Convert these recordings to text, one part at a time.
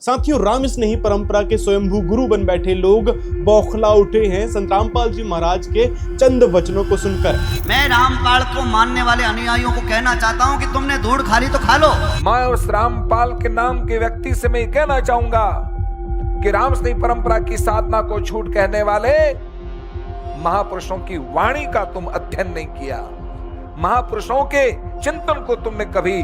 साथियों, राम स्नेही परंपरा के स्वयंभू गुरु बन बैठे लोग बौखला उठे हैं संत रामपाल जी महाराज के चंद वचनों को सुनकर। मैं रामपाल को मानने वाले अनुयायियों को कहना चाहता हूं कि तुमने धूड़ खा ली तो खा लो। मैं उस रामपाल के नाम के व्यक्ति से मैं कहना चाहूंगा कि राम स्नेही परंपरा की साधना को झूठ कहने वाले महापुरुषों की वाणी का तुम अध्ययन नहीं किया, महापुरुषों के चिंतन को तुमने कभी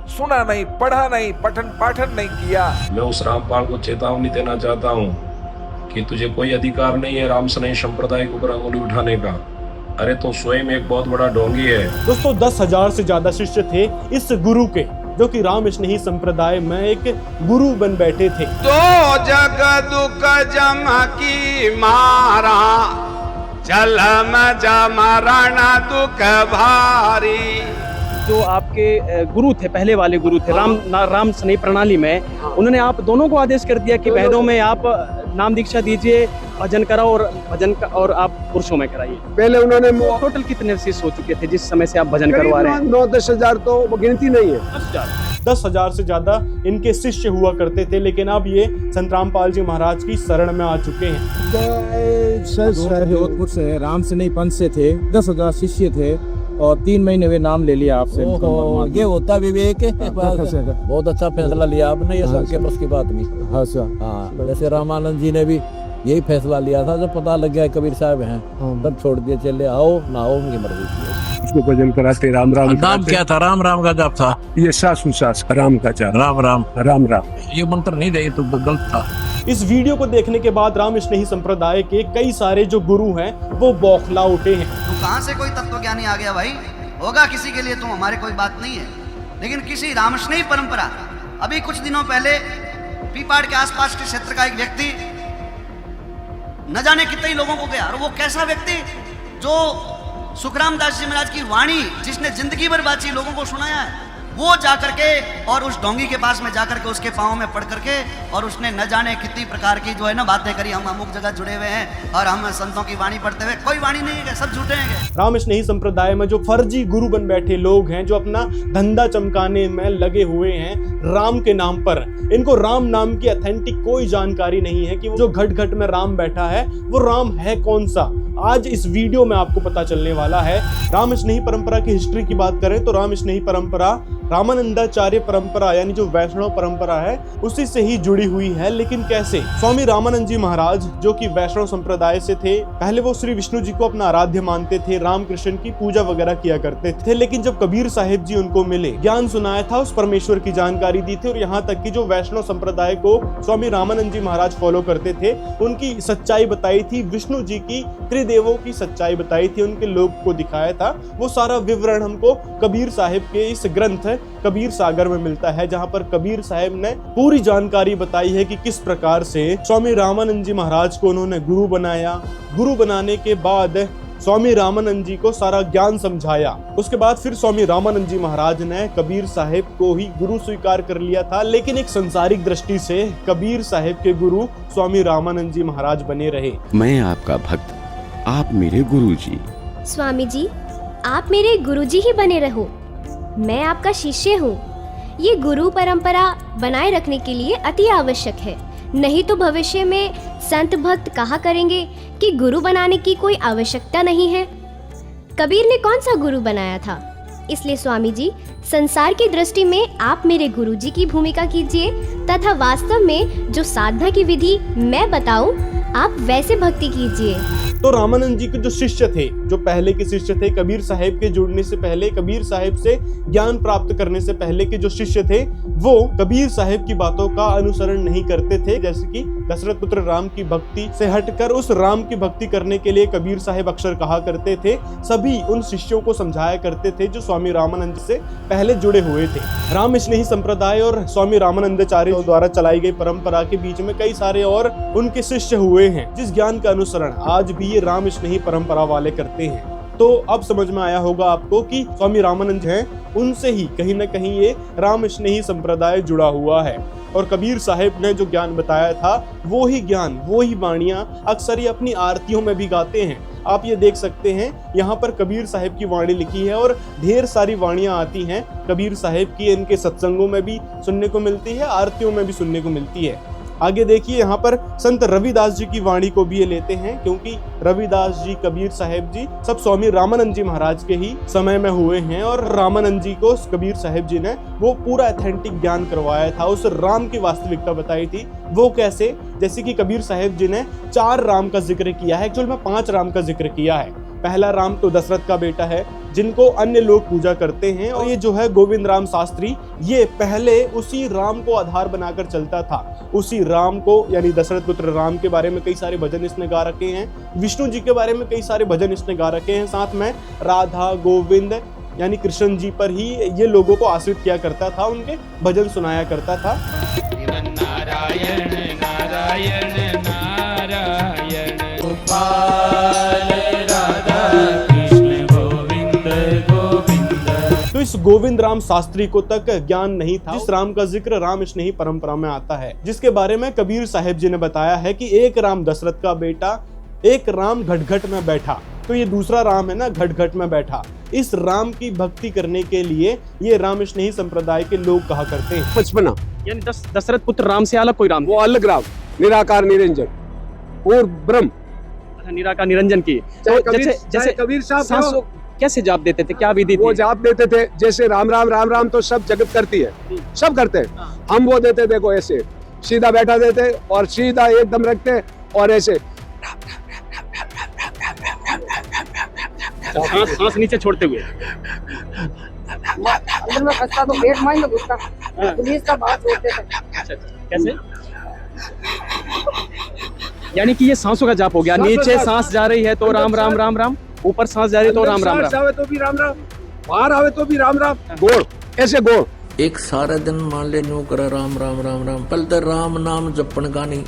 सुना नहीं, पढ़ा नहीं, पठन पाठन नहीं किया। मैं उस रामपाल को चेतावनी देना चाहता हूँ कि तुझे कोई अधिकार नहीं है राम स्नेही संप्रदाय के ऊपर अंगुली उठाने का। अरे तो स्वयं एक बहुत बड़ा ढोंगी है। दोस्तों, 10,000 से ज्यादा शिष्य थे इस गुरु के, जो कि राम स्नेही संप्रदाय में एक गुरु बन बैठे थे। तो जग दुख जम की मारा, जलम जमरण दुख भारी। जो आपके गुरु थे, पहले वाले गुरु थे राम स्नेही प्रणाली में, उन्होंने आप दोनों को आदेश कर दिया कि बहनों में आप नाम दीक्षा दीजिए, भजन कराओ और आप पुरुषों में कराइए। पहले उन्होंने टोटल कितने शिष्य हो चुके थे जिस समय से आप भजन करवा रहे हैं? 9-10 हजार, तो वो गिनती नहीं है। 10,000 से ज्यादा इनके शिष्य हुआ करते थे, लेकिन अब ये संत रामपाल जी महाराज की शरण में आ चुके हैं। जोधपुर से राम स्नेही पंथ से थे, 10,000 शिष्य थे और 3 महीने वे नाम ले लिया आपसे। ये होता विवेक है। बहुत अच्छा फैसला लिया आपने, ये सबके बस की बात नहीं। हाँ सर। हाँ, जैसे रामानंद जी ने भी यही फैसला लिया था, जब पता लग गया कबीर साहब हैं तब छोड़ दिए, चले आओ ना आओ उनकी मर्जी थी। उसको भजन कराते राम राम। नाम क्या था? राम राम का जाप था। ये सास राम का जाप। राम राम राम राम, ये मंत्र नहीं दे तो गलत था। इस वीडियो को देखने के बाद राम स्नेही संप्रदाय के कई सारे जो गुरु हैं वो बौखला उठे हैं। तू कहां से कोई तत्वज्ञानी आ गया भाई? होगा किसी के लिए, तुम हमारे कोई बात नहीं है, लेकिन किसी राम स्नेही परंपरा। अभी कुछ दिनों पहले पीपाड़ के आसपास के क्षेत्र का एक व्यक्ति न जाने कितने लोगों को गया, और वो कैसा व्यक्ति जो सुखराम दास जी महाराज की वाणी जिसने जिंदगी भर बाची लोगों को सुनाया है, वो जाकर के और उस ढोंगी के पास में जाकर के उसके पाँव में पड़ करके और उसने न जाने कितनी प्रकार की जो है ना बातें करी। हम अमुक जगह जुड़े हुए हैं और हम संतों की वाणी पढ़ते हुए, कोई वाणी नहीं है, सब झूठे हैं। राम स्नेही संप्रदाय में जो फर्जी गुरु बन बैठे लोग हैं, जो अपना धंधा चमकाने में लगे हुए हैं राम के नाम पर, इनको राम नाम की ऑथेंटिक कोई जानकारी नहीं है कि वो जो घट घट में राम बैठा है वो राम है कौन सा। आज इस वीडियो में आपको पता चलने वाला है। राम स्नेही परंपरा की हिस्ट्री की बात करें तो राम स्नेही परंपरा रामानंदाचार्य परंपरा यानी जो वैष्णव परंपरा है उसी से ही जुड़ी हुई है। लेकिन कैसे? स्वामी रामानंद जी महाराज जो कि वैष्णव संप्रदाय से थे, पहले वो श्री विष्णु जी को अपना आराध्य मानते थे, रामकृष्ण की पूजा वगैरह किया करते थे। लेकिन जब कबीर साहिब जी उनको मिले, ज्ञान सुनाया था, उस परमेश्वर की जानकारी दी थी, और यहाँ तक कि जो वैष्णव संप्रदाय को स्वामी रामानंद जी महाराज फॉलो करते थे उनकी सच्चाई बताई थी, विष्णु जी की त्रिदेवों की सच्चाई बताई थी, उनके लोक को दिखाया था। वो सारा विवरण हमको कबीर साहिब के इस ग्रंथ कबीर सागर में मिलता है, जहां पर कबीर साहिब ने पूरी जानकारी बताई है कि किस प्रकार से स्वामी रामानंद जी महाराज को उन्होंने गुरु बनाया। गुरु बनाने के बाद स्वामी रामानंद जी को सारा ज्ञान समझाया। उसके बाद फिर स्वामी रामानंद जी महाराज ने कबीर साहिब को ही गुरु स्वीकार कर लिया था। लेकिन एक संसारिक दृष्टि से कबीर साहिब के गुरु स्वामी रामानंद जी महाराज बने रहे। मैं आपका भक्त, आप मेरे गुरु जी। स्वामी जी, आप मेरे गुरुजी ही बने रहो, मैं आपका शिष्य हूँ। ये गुरु परंपरा बनाए रखने के लिए अति आवश्यक है, नहीं तो भविष्य में संत भक्त कहा करेंगे कि गुरु बनाने की कोई आवश्यकता नहीं है। कबीर ने कौन सा गुरु बनाया था? इसलिए स्वामी जी, संसार की दृष्टि में आप मेरे गुरुजी की भूमिका कीजिए, तथा वास्तव में जो साधना की विधि मैं बताऊं आप वैसे भक्ति कीजिए। तो रामानंद जी के जो शिष्य थे, जो पहले के शिष्य थे, कबीर साहिब के जुड़ने से पहले, कबीर साहिब से ज्ञान प्राप्त करने से पहले के जो शिष्य थे, वो कबीर साहिब की बातों का अनुसरण नहीं करते थे। जैसे कि दशरथ पुत्र राम की भक्ति से हटकर उस राम की भक्ति करने के लिए कबीर साहिब अक्सर कहा करते थे। सभी उन शिष्यों को समझाया करते थे जो स्वामी रामानंद से पहले जुड़े हुए थे। राम स्नेही संप्रदाय और स्वामी रामानंदाचार्य द्वारा चलाई गई परंपरा के बीच में कई सारे और उनके शिष्य हुए हैं, जिस ज्ञान का अनुसरण आज भी ये राम स्नेही परंपरा वाले करते हैं। तो अब समझ में आया होगा आपको कि स्वामी रामानंद हैं, उनसे ही कहीं ना कहीं ये राम स्नेही संप्रदाय जुड़ा हुआ है। और कबीर साहिब ने जो ज्ञान बताया था वो ही ज्ञान, वो ही वाणियां अक्सर ये अपनी आरतियों में भी गाते हैं। आप ये देख सकते हैं यहाँ पर कबीर साहिब की वाणी लिखी है और ढेर सारी वाणियां आती हैं कबीर साहिब की, इनके सत्संगों में भी सुनने को मिलती है, आरतियों में भी सुनने को मिलती है। आगे देखिए यहाँ पर संत रविदास जी की वाणी को भी ये लेते हैं, क्योंकि रविदास जी, कबीर साहिब जी सब स्वामी रामानंद जी महाराज के ही समय में हुए हैं और रामानंद जी को कबीर साहिब जी ने वो पूरा ऑथेंटिक ज्ञान करवाया था, उस राम की वास्तविकता बताई थी। वो कैसे? जैसे कि कबीर साहिब जी ने 4 राम का जिक्र किया है, एक्चुअल में 5 राम का जिक्र किया है। पहला राम तो दशरथ का बेटा है जिनको अन्य लोग पूजा करते हैं, और ये जो है गोविंद राम शास्त्री, ये पहले उसी राम को आधार बनाकर चलता था। उसी राम को यानी दशरथ पुत्र राम के बारे में कई सारे भजन इसने गा रखे हैं, विष्णु जी के बारे में कई सारे भजन इसने गा रखे हैं, साथ में राधा गोविंद यानी कृष्ण जी पर ही ये लोगों को आश्रित किया करता था, उनके भजन सुनाया करता था। नारायण नारायण नारायण तो इस गोविंद राम शास्त्री को तक ज्ञान नहीं था जिस राम का जिक्र राम स्नेही परंपरा में आता है, जिसके बारे में कबीर साहिब जी ने बताया है कि एक राम दशरथ का बेटा, एक राम घटघट में बैठा। तो ये दूसरा राम है ना, घटघट में बैठा। इस राम की भक्ति करने के लिए ये राम स्नेही संप्रदाय के लोग कहा करते हैं। 55 यानी दशरथ पुत्र राम से अलग कोई राम? वो अलग राम, निराकार निरंजन और ब्रह्म, निराकार निरंजन की। तो जैसे कबीर साहब कैसे जाप देते थे, क्या विधि थी? वो जाप देते थे जैसे राम राम राम राम तो सब जगत करती है, सब करते हैं। हम वो देते देखो ऐसे सीधा बैठा देते और सीधा एकदम रखते और ऐसे सांस नीचे छोड़ते हुए। कैसे? यानी कि ये सांसों का जाप हो गया, नीचे सांस जा रही है तो राम राम राम राम, ऊपर सांस जा रही है तो राम राम राम, आवे तो भी राम राम, बाहर आवे तो भी राम राम, गोड़ ऐसे गोड़। एक सारा दिन मान ले न्यू करा राम राम राम राम, पल तो राम नाम जपन का नहीं,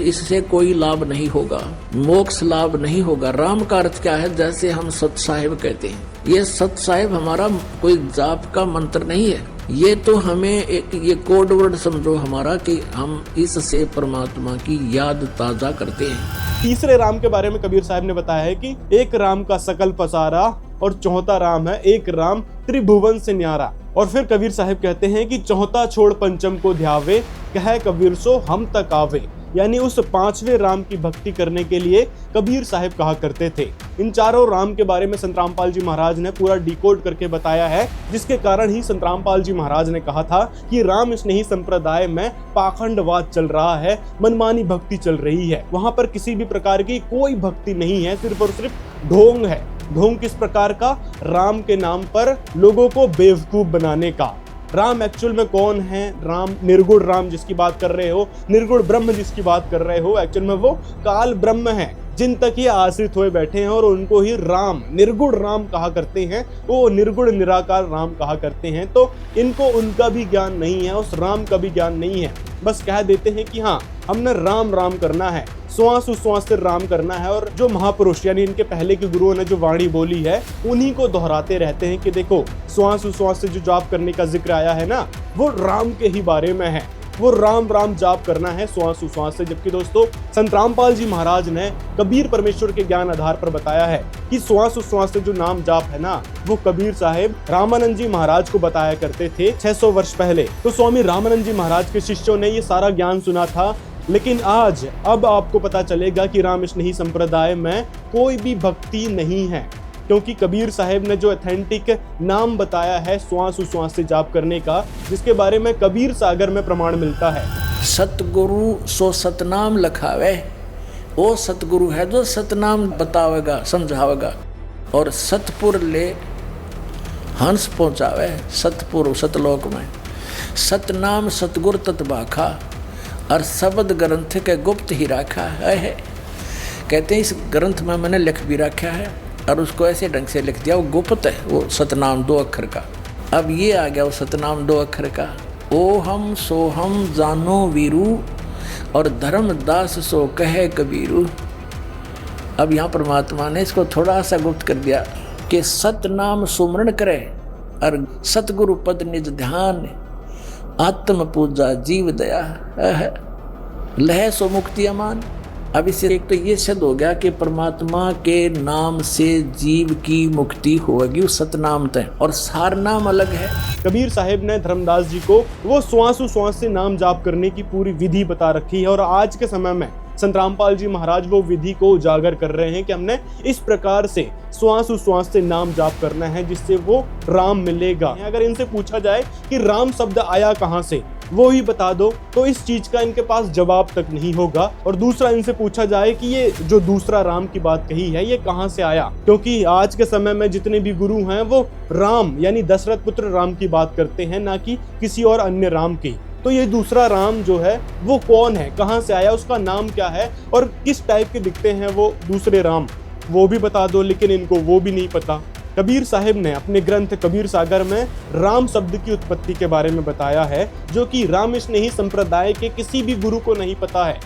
इससे कोई लाभ नहीं होगा, मोक्ष लाभ नहीं होगा। राम का अर्थ क्या है? जैसे हम सत साहिब कहते हैं, ये सत साहिब हमारा कोई जाप का मंत्र नहीं है, ये तो हमें एक ये कोड वर्ड समझो हमारा कि हम इससे परमात्मा की याद ताजा करते हैं। तीसरे राम के बारे में कबीर साहब ने बताया है कि एक राम का सकल पसारा और चौथा राम है एक राम त्रिभुवन से न्यारा। और फिर कबीर साहब कहते हैं कि चौथा छोड़ पंचम को ध्यावे, कहे कबीर सो हम तक आवे। यानी उस 5वें राम की भक्ति करने के लिए कबीर साहब कहा करते थे। इन चारों राम के बारे में संत रामपाल जी महाराज ने पूरा डिकोड करके बताया है, जिसके कारण ही संत रामपाल जी महाराज ने कहा था कि राम स्नेही संप्रदाय में पाखंडवाद चल रहा है, मनमानी भक्ति चल रही है। वहां पर किसी भी प्रकार की कोई भक्ति नहीं है, सिर्फ और सिर्फ ढोंग है। ढोंग किस प्रकार का? राम के नाम पर लोगों को बेवकूफ बनाने का। राम एक्चुअल में कौन है? राम निर्गुण राम जिसकी बात कर रहे हो, निर्गुण ब्रह्म जिसकी बात कर रहे हो, एक्चुअल में वो काल ब्रह्म है जिन तक ये आश्रित हुए बैठे हैं और उनको ही राम, निर्गुण राम कहा करते हैं, वो निर्गुण निराकार राम कहा करते हैं। तो इनको उनका भी ज्ञान नहीं है, उस राम का भी ज्ञान नहीं है। बस कह देते हैं कि हाँ हमने राम राम करना है, श्वास उश्वास से राम करना है। और जो महापुरुष यानी इनके पहले के गुरुओं ने जो वाणी बोली है उन्हीं को दोहराते रहते हैं कि देखो श्वास उश्वास से जो जाप करने का जिक्र आया है ना, वो राम के ही बारे में है, वो राम राम जाप करना है श्वास उश्वास से। जबकि दोस्तों संत रामपाल जी महाराज ने कबीर परमेश्वर के ज्ञान आधार पर बताया है कि श्वास उश्वास से जो नाम जाप है ना, वो कबीर साहेब रामानंद जी महाराज को बताया करते थे 600 वर्ष पहले। तो स्वामी रामानंद जी महाराज के शिष्यों ने ये सारा ज्ञान सुना था। लेकिन अब आपको पता चलेगा कि राम स्नेही संप्रदाय में कोई भी भक्ति नहीं है, क्योंकि कबीर साहब ने जो ऑथेंटिक नाम बताया है श्वास उश्वास से जाप करने का, जिसके बारे में कबीर सागर में प्रमाण मिलता है। सतगुरु सो सतनाम लखावे, वो सतगुरु है जो सतनाम बतावेगा समझावेगा, और सतपुर ले हंस पहुंचावे, सतपुर सतलोक में। सतनाम सतगुर तत्बाखा, और शब्द ग्रंथ के गुप्त ही रखा है। कहते हैं इस ग्रंथ में मैंने लिख भी रखा है और उसको ऐसे ढंग से लिख दिया, वो गुप्त है, वो सतनाम 2 अक्षर का। अब ये आ गया वो सतनाम 2 अक्षर का, ओ हम सो हम जानो वीरू, और धर्मदास सो कहे कबीरू। अब यहाँ परमात्मा ने इसको थोड़ा सा गुप्त कर दिया, कि सतनाम सुमरण करे और सतगुरु पद निज ध्यान, आत्म पूजा जीव दया लह सो मुक्ति अमान। अब इससे एक तो ये सिद्ध हो गया कि परमात्मा के नाम से जीव की मुक्ति होगी उस सतनाम तय, और सार नाम अलग है। कबीर साहिब ने धर्मदास जी को वो श्वास से नाम जाप करने की पूरी विधि बता रखी है, और आज के समय में संत रामपाल जी महाराज वो विधि को उजागर कर रहे हैं कि हमने इस प्रकार से श्वास से नाम जाप करना है जिससे वो राम मिलेगा। अगर इनसे पूछा जाए कि राम शब्द आया कहाँ से, वो ही बता दो, तो इस चीज का इनके पास जवाब तक नहीं होगा। और दूसरा, इनसे पूछा जाए कि ये जो दूसरा राम की बात कही है ये कहाँ से आया, क्योंकि आज के समय में जितने भी गुरु हैं वो राम यानी दशरथ पुत्र राम की बात करते हैं, ना कि किसी और अन्य राम की। तो ये दूसरा राम जो है वो कौन है, कहाँ से आया, उसका नाम क्या है और किस टाइप के दिखते हैं वो दूसरे राम, वो भी बता दो। लेकिन इनको वो भी नहीं पता। कबीर साहिब ने अपने ग्रंथ कबीर सागर में राम शब्द की उत्पत्ति के बारे में बताया है, जो कि रामस्नेही संप्रदाय के किसी भी गुरु को नहीं पता है,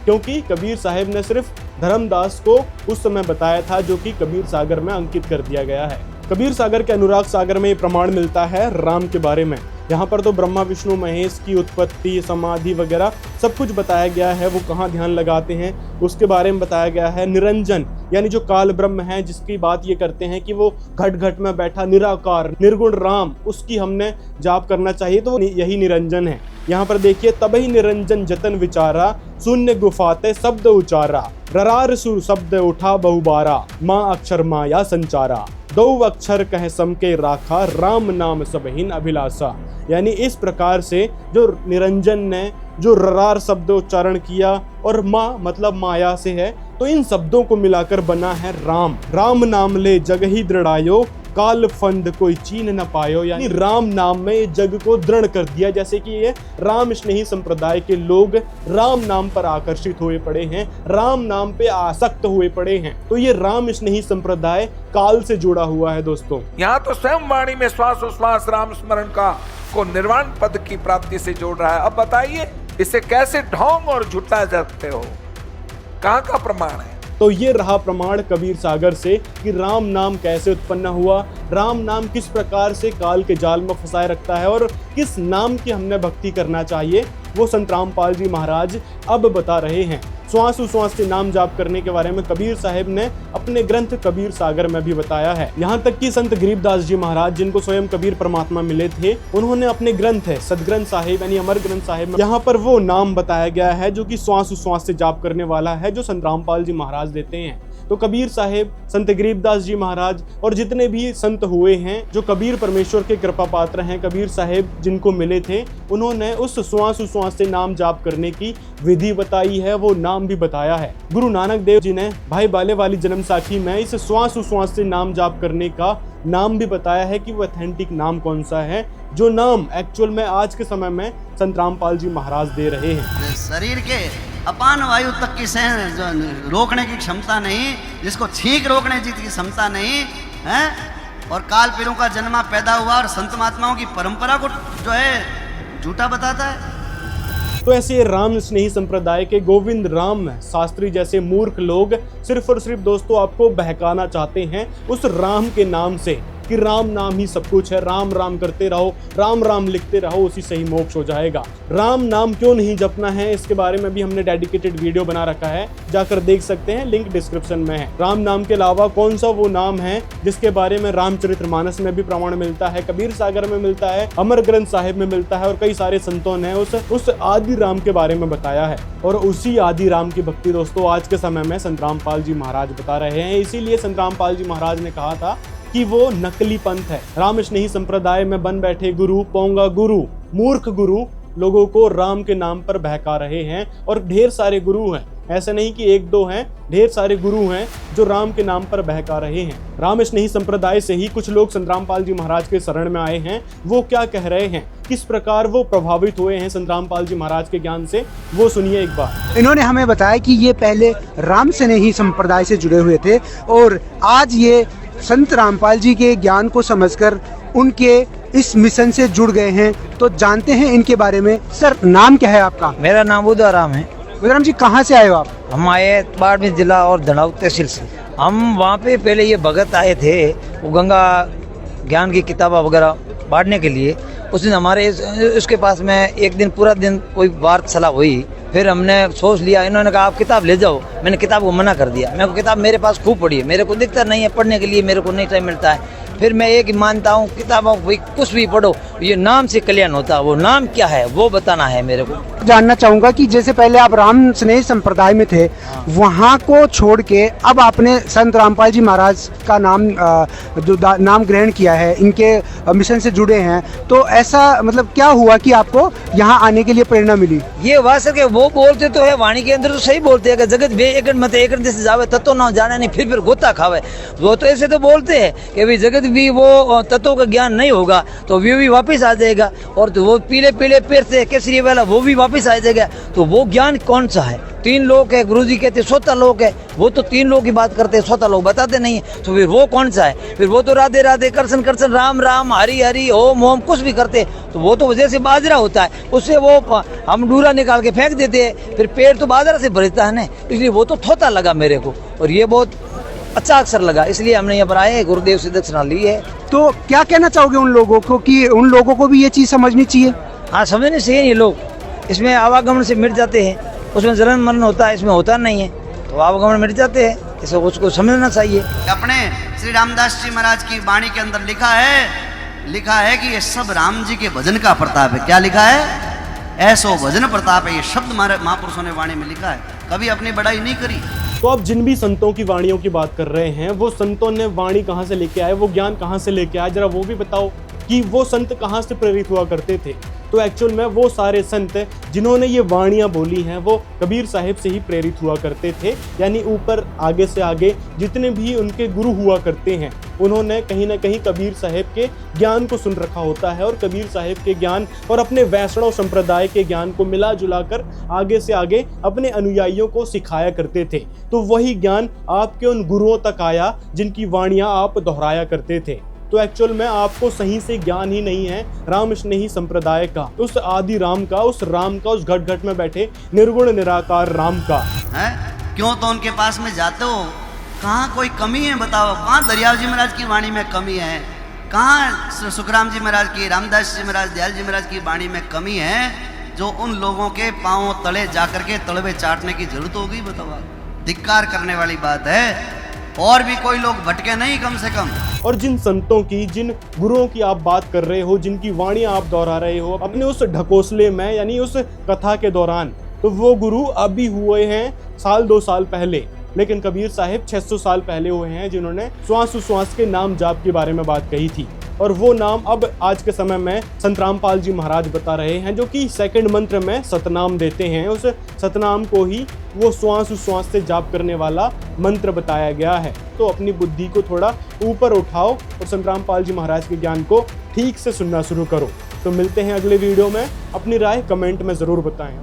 क्योंकि कबीर साहिब ने सिर्फ धर्मदास को उस समय बताया था, जो कि कबीर सागर में अंकित कर दिया गया है। कबीर सागर के अनुराग सागर में ये प्रमाण मिलता है राम के बारे में। यहाँ पर तो ब्रह्मा विष्णु महेश की उत्पत्ति, समाधि वगैरह सब कुछ बताया गया है, वो कहाँ ध्यान लगाते हैं उसके बारे में बताया गया है। निरंजन यानी जो काल ब्रह्म है, जिसकी बात ये करते हैं कि वो घट घट में बैठा निराकार निर्गुण राम, उसकी हमने जाप करना चाहिए, तो यही निरंजन है। यहाँ पर देखिए, तबही निरंजन जतन विचारा, शून्य गुफाते शब्द उचारा, ररार सुर शब्द उठा बहुबारा, माँ अक्षर माया संचारा, दो अक्षर कह समके राखा, राम नाम सबहीन अभिलाषा। यानी इस प्रकार से जो निरंजन ने जो ररार शब्द उच्चारण किया और माँ मतलब माया से है, तो इन शब्दों को मिलाकर बना है राम। राम नाम ले जग ही दृढ़ायो, काल फंद कोई चीन न पायो। यानी राम नाम में जग को दृढ़ कर दिया, जैसे कि ये राम स्नेही संप्रदाय के लोग राम नाम पर आकर्षित हुए पड़े हैं, राम नाम पे आसक्त हुए पड़े हैं। तो ये राम स्नेही संप्रदाय काल से जुड़ा हुआ है दोस्तों। यहाँ तो स्वयं वाणी में श्वास राम स्मरण का को निर्वाण पद की प्राप्ति से जोड़ रहा है। अब बताइए इसे कैसे ढोंग और झूठा जगते हो, कहाँ का प्रमाण है? तो ये रहा प्रमाण कबीर सागर से कि राम नाम कैसे उत्पन्न हुआ, राम नाम किस प्रकार से काल के जाल में फंसाए रखता है और किस नाम की हमने भक्ति करना चाहिए, वो संत रामपाल जी महाराज अब बता रहे हैं। श्वास से नाम जाप करने के बारे में कबीर साहिब ने अपने ग्रंथ कबीर सागर में भी बताया है। यहाँ तक कि संत गरीबदास जी महाराज, जिनको स्वयं कबीर परमात्मा मिले थे, उन्होंने अपने ग्रंथ है सदग्रंथ साहिब यानी अमर ग्रंथ साहिब में यहाँ पर वो नाम बताया गया है जो कि श्वास से जाप करने वाला है, जो संत रामपाल जी महाराज देते हैं। तो कबीर साहिब, संत गरीबदास जी महाराज और जितने भी संत हुए हैं जो कबीर परमेश्वर के कृपा पात्र हैं, कबीर साहिब जिनको मिले थे, उन्होंने उस श्वास से नाम जाप करने की विधि बताई है, वो नाम भी बताया है। गुरु नानक देव जी ने भाई बाले वाली जन्म साखी में इस श्वास से नाम जाप करने का नाम भी बताया है कि वो ऑथेंटिक नाम कौन सा है, जो नाम एक्चुअल में आज के समय में संत रामपाल जी महाराज दे रहे हैं। शरीर के अपान वायु तक की जो रोकने की क्षमता नहीं, जिसको छींक रोकने की क्षमता नहीं है, और काल पीरों का जन्मा पैदा हुआ और संत महात्माओं की परंपरा को जो है झूठा बताता है। तो ऐसे राम स्नेही संप्रदाय के गोविंद राम शास्त्री जैसे मूर्ख लोग सिर्फ और सिर्फ दोस्तों आपको बहकाना चाहते हैं उस राम के नाम से कि राम नाम ही सब कुछ है, राम राम करते रहो, राम राम लिखते रहो, उसी से ही मोक्ष हो जाएगा। राम नाम क्यों नहीं जपना है, इसके बारे में भी हमने डेडिकेटेड वीडियो बना रखा है, जाकर देख सकते हैं, लिंक डिस्क्रिप्शन में है। राम नाम के अलावा कौन सा वो नाम है जिसके बारे में रामचरितमानस में भी प्रमाण मिलता है, कबीर सागर में मिलता है, अमर ग्रंथ साहिब में मिलता है, और कई सारे संतों ने उस आदि राम के बारे में बताया है। और उसी आदि राम की भक्ति दोस्तों आज के समय में संत रामपाल जी महाराज बता रहे हैं। इसीलिए संत रामपाल जी महाराज ने कहा था कि वो नकली पंथ है। राम स्नेही संप्रदाय में बन बैठे गुरु, पोंगा गुरु, मूर्ख गुरु लोगों को राम के नाम पर बहका रहे हैं, और ढेर सारे गुरु हैं, ऐसा नहीं कि एक दो हैं, ढेर सारे गुरु हैं जो राम के नाम पर बहका रहे हैं। राम स्नेही संप्रदाय से ही कुछ लोग संत रामपाल जी महाराज के शरण में आए हैं। वो क्या कह रहे हैं, किस प्रकार वो प्रभावित हुए हैं संत रामपाल जी महाराज के ज्ञान से, वो सुनिए एक बार। इन्होंने हमें बताया कि ये पहले राम स्नेही संप्रदाय से जुड़े हुए थे और आज ये संत रामपाल जी के ज्ञान को समझकर उनके इस मिशन से जुड़ गए हैं। तो जानते हैं इनके बारे में। सर, नाम क्या है आपका? मेरा नाम उदाराम है। उदाराम जी, कहाँ से आए हो आप? हम आए बाड़मेर जिला और धनाऊ तहसील से। हम वहाँ पे पहले ये भगत आए थे, वो गंगा ज्ञान की किताबें वगैरह बांटने के लिए। उस दिन हमारे उसके पास में एक दिन पूरा दिन कोई बात सलाह हुई, फिर हमने सोच लिया, इन्होंने कहा आप किताब ले जाओ। मैंने किताब को मना कर दिया, मेरे को किताब मेरे पास खूब पड़ी है, मेरे को दिखता नहीं है पढ़ने के लिए, मेरे को नहीं टाइम मिलता है। फिर मैं एक ही मानता हूँ, किताबों भाई कुछ भी पढ़ो, ये नाम से कल्याण होता है, वो नाम क्या है वो बताना है मेरे को। जानना चाहूंगा कि जैसे पहले आप राम स्नेही संप्रदाय में थे, वहाँ को छोड़ के अब आपने संत रामपाल जी महाराज का नाम ग्रहण किया है, इनके मिशन से जुड़े हैं, तो ऐसा मतलब क्या हुआ कि आपको यहाँ आने के लिए प्रेरणा मिली? ये हुआ सर कि वो बोलते तो है वाणी के अंदर तो सही बोलते हैं कि जगत बे एकड़ मत एकड़ जैसे जावे तत्व ना जाने नहीं फिर गोता खावे। वो तो ऐसे तो बोलते हैं कि भाई जगत भी वो तत्वों का ज्ञान नहीं होगा तो वो भी वापस आ जाएगा, और तो वो पीले पीले पेड़ से केसरी वाला वो भी वापस आ जाएगा। तो वो ज्ञान कौन सा है? 3 लोग है, गुरुजी कहते 100 लोग है, वो तो 3 लोग की बात करते हैं, 100 लोग बताते नहीं है। तो फिर वो कौन सा है? फिर वो तो राधे राधे कृष्ण कृष्ण राम राम हरि हरि ओम ओम कुछ भी करते। तो वो तो जैसे बाजरा होता है, उससे वो हम डूरा निकाल के फेंक देते हैं, फिर पेड़ तो बाजरा से भरता है ना, इसलिए वो तो थोता लगा मेरे को, और ये बहुत अच्छा अक्षर लगा, इसलिए हमने यहाँ पर आए, गुरुदेव से दक्षिणा ली है। तो क्या कहना चाहोगे उन लोगों को कि उन लोगों को भी ये चीज़ समझनी चाहिए? हाँ, समझने चाहिए। ये लोग इसमें आवागमन से मिट जाते हैं, उसमें जन्म मरण होता है, इसमें होता नहीं है, तो आवागमन मिट जाते हैं, इसे उसको समझना चाहिए। अपने श्री रामदास जी महाराज की वाणी के अंदर लिखा है कि ये सब राम जी के भजन का प्रताप है। क्या लिखा है? ऐसो भजन प्रताप है। ये शब्द महापुरुषों ने वाणी में लिखा है, कभी अपनी बड़ाई नहीं करी। तो अब जिन भी संतों की वाणियों की बात कर रहे हैं, वो संतों ने वाणी कहाँ से लेके आए, वो ज्ञान कहाँ से लेके आए, जरा वो भी बताओ कि वो संत कहाँ से प्रेरित हुआ करते थे। तो एक्चुअल में वो सारे संत जिन्होंने ये वाणियाँ बोली हैं वो कबीर साहिब से ही प्रेरित हुआ करते थे। यानी ऊपर आगे से आगे जितने भी उनके गुरु हुआ करते हैं, उन्होंने कहीं ना कहीं कबीर साहिब के ज्ञान को सुन रखा होता है, और कबीर साहिब के ज्ञान और अपने वैष्णव संप्रदाय के ज्ञान को मिला जुला कर आगे से आगे अपने अनुयायियों को सिखाया करते थे। तो वही ज्ञान आपके उन गुरुओं तक आया जिनकी वाणियाँ आप दोहराया करते थे। तो एक्चुअल में आपको सही से ज्ञान ही नहीं है राम स्नेही संप्रदाय का, उस आदि राम का, उस राम का, उस घट घट में बैठे निर्गुण निराकार राम का। है क्यों तो उनके पास में जाते हो? कहाँ कोई कमी है बताओ? कहाँ दरियाव जी महाराज की वाणी में कमी है? कहाँ सुखराम जी महाराज की, रामदास जी महाराज, दयाल जी महाराज की वाणी में कमी है जो उन लोगों के पांव तले जाकर के तलवे चाटने की जरूरत होगी? बताओ, धिक्कार करने वाली बात है। और भी कोई लोग भटके नहीं कम से कम। और जिन संतों की, जिन गुरुओं की आप बात कर रहे हो, जिनकी वाणियां आप दोहरा रहे हो अपने उस ढकोसले में, यानी उस कथा के दौरान, तो वो गुरु अभी हुए हैं 1-2 साल पहले, लेकिन कबीर साहिब 600 साल पहले हुए हैं जिन्होंने श्वास श्वास के नाम जाप के बारे में बात कही थी। और वो नाम अब आज के समय में संत रामपाल जी महाराज बता रहे हैं, जो कि सेकंड मंत्र में सतनाम देते हैं। उस सतनाम को ही वो श्वास श्वास से जाप करने वाला मंत्र बताया गया है। तो अपनी बुद्धि को थोड़ा ऊपर उठाओ और संत रामपाल जी महाराज के ज्ञान को ठीक से सुनना शुरू करो। तो मिलते हैं अगले वीडियो में, अपनी राय कमेंट में ज़रूर बताएं।